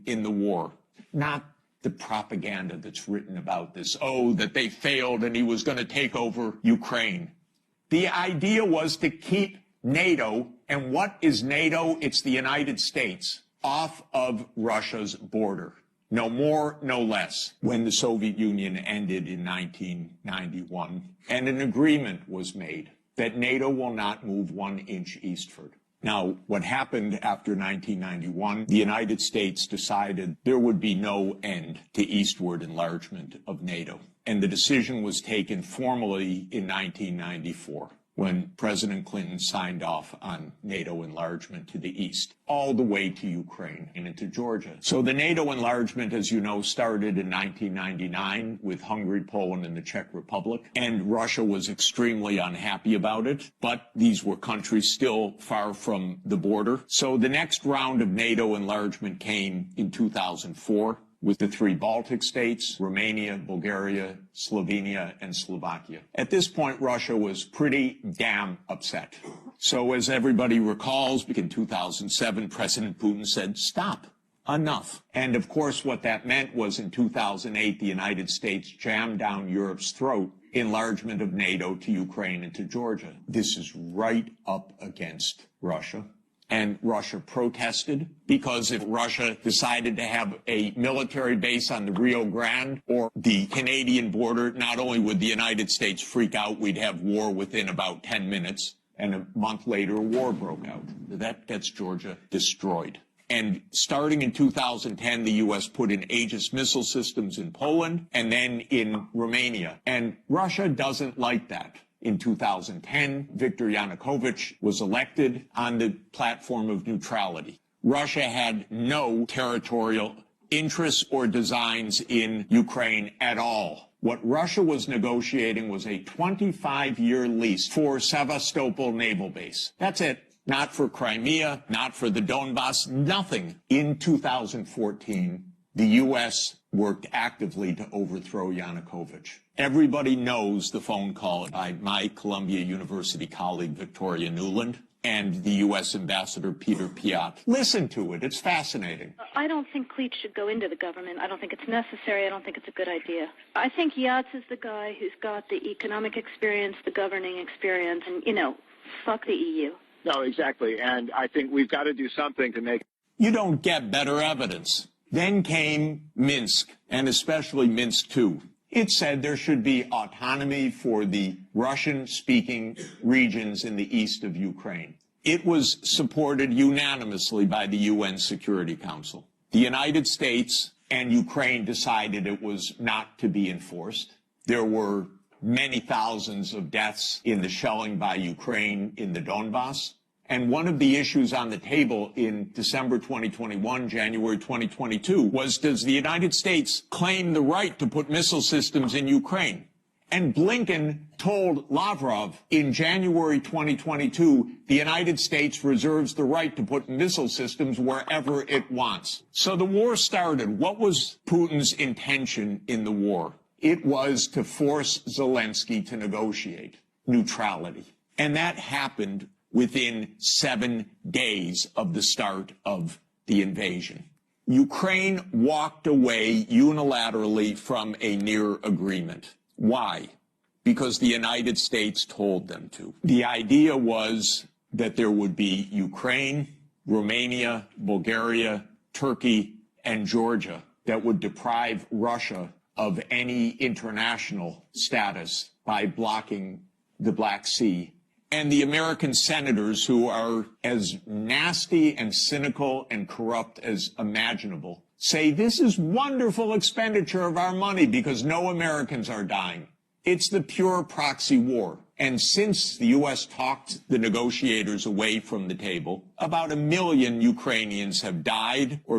in the war, not the propaganda that's written about this. Oh, that they failed and he was going to take over Ukraine. The idea was to keep NATO, and what is NATO? It's the United States, off of Russia's border. No more, no less. When the Soviet Union ended in 1991, and an agreement was made that NATO will not move 1 inch eastward. Now, what happened after 1991, the United States decided there would be no end to eastward enlargement of NATO. And the decision was taken formally in 1994. When President Clinton signed off on NATO enlargement to the east, all the way to Ukraine and into Georgia. So the NATO enlargement, as you know, started in 1999 with Hungary, Poland, and the Czech Republic. And Russia was extremely unhappy about it, but these were countries still far from the border. So the next round of NATO enlargement came in 2004. With the 3 Baltic states, Romania, Bulgaria, Slovenia, and Slovakia. At this point, Russia was pretty damn upset. So as everybody recalls, in 2007, President Putin said, stop, enough. And of course, what that meant was in 2008, the United States jammed down Europe's throat enlargement of NATO to Ukraine and to Georgia. This is right up against Russia. And Russia protested, because if Russia decided to have a military base on the Rio Grande or the Canadian border, not only would the United States freak out, we'd have war within about 10 minutes, and a month later a war broke out. That gets Georgia destroyed. And starting in 2010, the U.S. put in Aegis missile systems in Poland and then in Romania. And Russia doesn't like that. In 2010, Viktor Yanukovych was elected on the platform of neutrality. Russia had no territorial interests or designs in Ukraine at all. What Russia was negotiating was a 25-year lease for Sevastopol Naval Base. That's it. Not for Crimea, not for the Donbass, nothing. In 2014, the U.S. worked actively to overthrow Yanukovych. Everybody knows the phone call by my Columbia University colleague, Victoria Nuland, and the U.S. Ambassador Peter Piot. Listen to it. It's fascinating. I don't think Cleach should go into the government. I don't think it's necessary. I don't think it's a good idea. I think Yats is the guy who's got the economic experience, the governing experience, and, fuck the EU. No, exactly. And I think we've got to do something to make... You don't get better evidence. Then came Minsk, and especially Minsk II. It said there should be autonomy for the Russian-speaking regions in the east of Ukraine. It was supported unanimously by the UN Security Council. The United States and Ukraine decided it was not to be enforced. There were many thousands of deaths in the shelling by Ukraine in the Donbass. And one of the issues on the table in December 2021, January 2022, was, does the United States claim the right to put missile systems in Ukraine? And Blinken told Lavrov in January 2022, the United States reserves the right to put missile systems wherever it wants. So the war started. What was Putin's intention in the war? It was to force Zelensky to negotiate neutrality. And that happened within 7 days of the start of the invasion. Ukraine walked away unilaterally from a near agreement. Why? Because the United States told them to. The idea was that there would be Ukraine, Romania, Bulgaria, Turkey, and Georgia that would deprive Russia of any international status by blocking the Black Sea. And the American senators, who are as nasty and cynical and corrupt as imaginable, say this is wonderful expenditure of our money because no Americans are dying. It's the pure proxy war. And since the U.S. talked the negotiators away from the table, about 1 million Ukrainians have died or